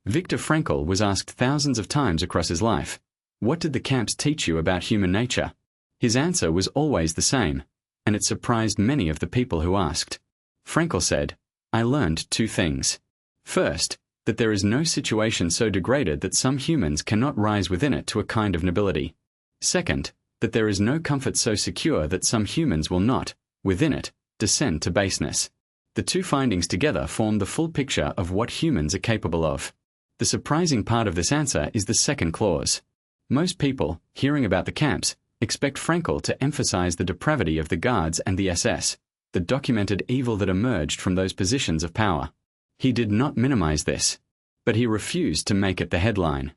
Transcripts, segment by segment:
Viktor Frankl was asked thousands of times across his life, "What did the camps teach you about human nature?" His answer was always the same, and it surprised many of the people who asked. Frankl said, "I learned two things. First, that there is no situation so degraded that some humans cannot rise within it to a kind of nobility. Second, that there is no comfort so secure that some humans will not, within it, descend to baseness." The two findings together form the full picture of what humans are capable of. The surprising part of this answer is the second clause. Most people, hearing about the camps, expect Frankl to emphasize the depravity of the Guards and the SS, the documented evil that emerged from those positions of power. He did not minimize this, but he refused to make it the headline.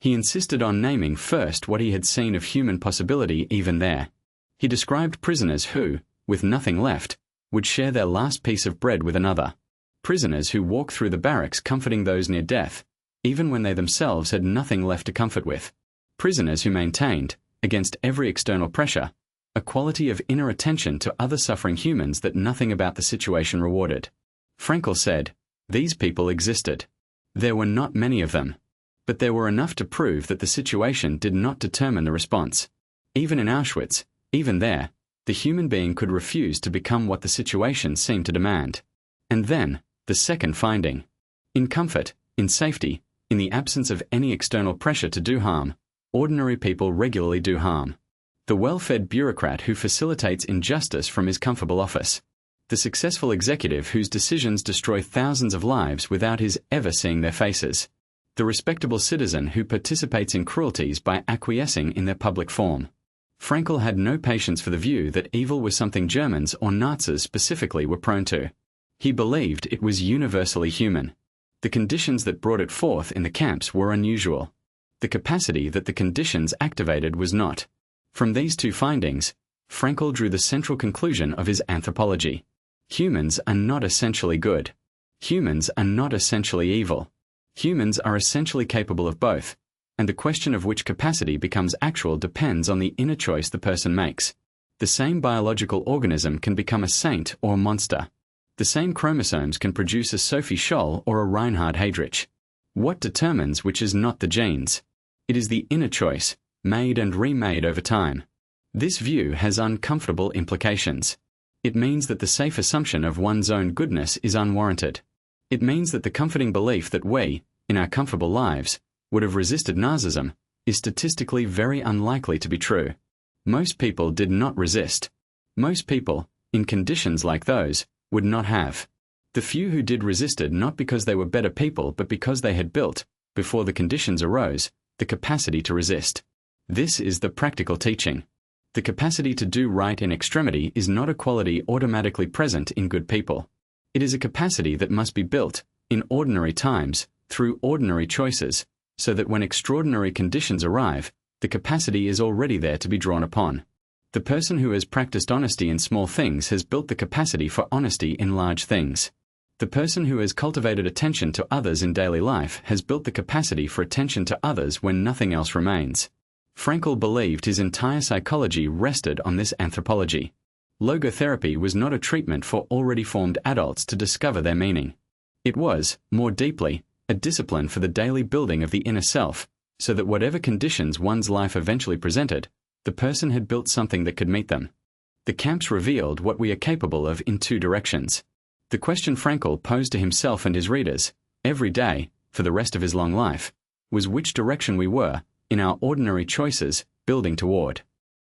He insisted on naming first what he had seen of human possibility even there. He described prisoners who, with nothing left, would share their last piece of bread with another. Prisoners who walked through the barracks comforting those near death, even when they themselves had nothing left to comfort with. Prisoners who maintained, against every external pressure, a quality of inner attention to other suffering humans that nothing about the situation rewarded. Frankl said, "These people existed. There were not many of them, but there were enough to prove that the situation did not determine the response. Even in Auschwitz, even there, the human being could refuse to become what the situation seemed to demand." And then, the second finding. In comfort, in safety, in the absence of any external pressure to do harm, ordinary people regularly do harm. The well-fed bureaucrat who facilitates injustice from his comfortable office. The successful executive whose decisions destroy thousands of lives without his ever seeing their faces. The respectable citizen who participates in cruelties by acquiescing in their public form. Frankl had no patience for the view that evil was something Germans or Nazis specifically were prone to. He believed it was universally human. The conditions that brought it forth in the camps were unusual. The capacity that the conditions activated was not. From these two findings, Frankl drew the central conclusion of his anthropology. Humans are not essentially good. Humans are not essentially evil. Humans are essentially capable of both, and the question of which capacity becomes actual depends on the inner choice the person makes. The same biological organism can become a saint or a monster. The same chromosomes can produce a Sophie Scholl or a Reinhard Heydrich. What determines which is not the genes? It is the inner choice, made and remade over time. This view has uncomfortable implications. It means that the safe assumption of one's own goodness is unwarranted. It means that the comforting belief that we, in our comfortable lives, would have resisted Nazism, is statistically very unlikely to be true. Most people did not resist. Most people, in conditions like those, would not have. The few who did resisted not because they were better people but because they had built, before the conditions arose, the capacity to resist. This is the practical teaching. The capacity to do right in extremity is not a quality automatically present in good people. It is a capacity that must be built, in ordinary times, through ordinary choices, so that when extraordinary conditions arrive, the capacity is already there to be drawn upon. The person who has practiced honesty in small things has built the capacity for honesty in large things. The person who has cultivated attention to others in daily life has built the capacity for attention to others when nothing else remains. Frankl believed his entire psychology rested on this anthropology. Logotherapy was not a treatment for already formed adults to discover their meaning. It was, more deeply, a discipline for the daily building of the inner self, so that whatever conditions one's life eventually presented, the person had built something that could meet them. The camps revealed what we are capable of in two directions. The question Frankl posed to himself and his readers, every day, for the rest of his long life, was which direction we were, in our ordinary choices, building toward.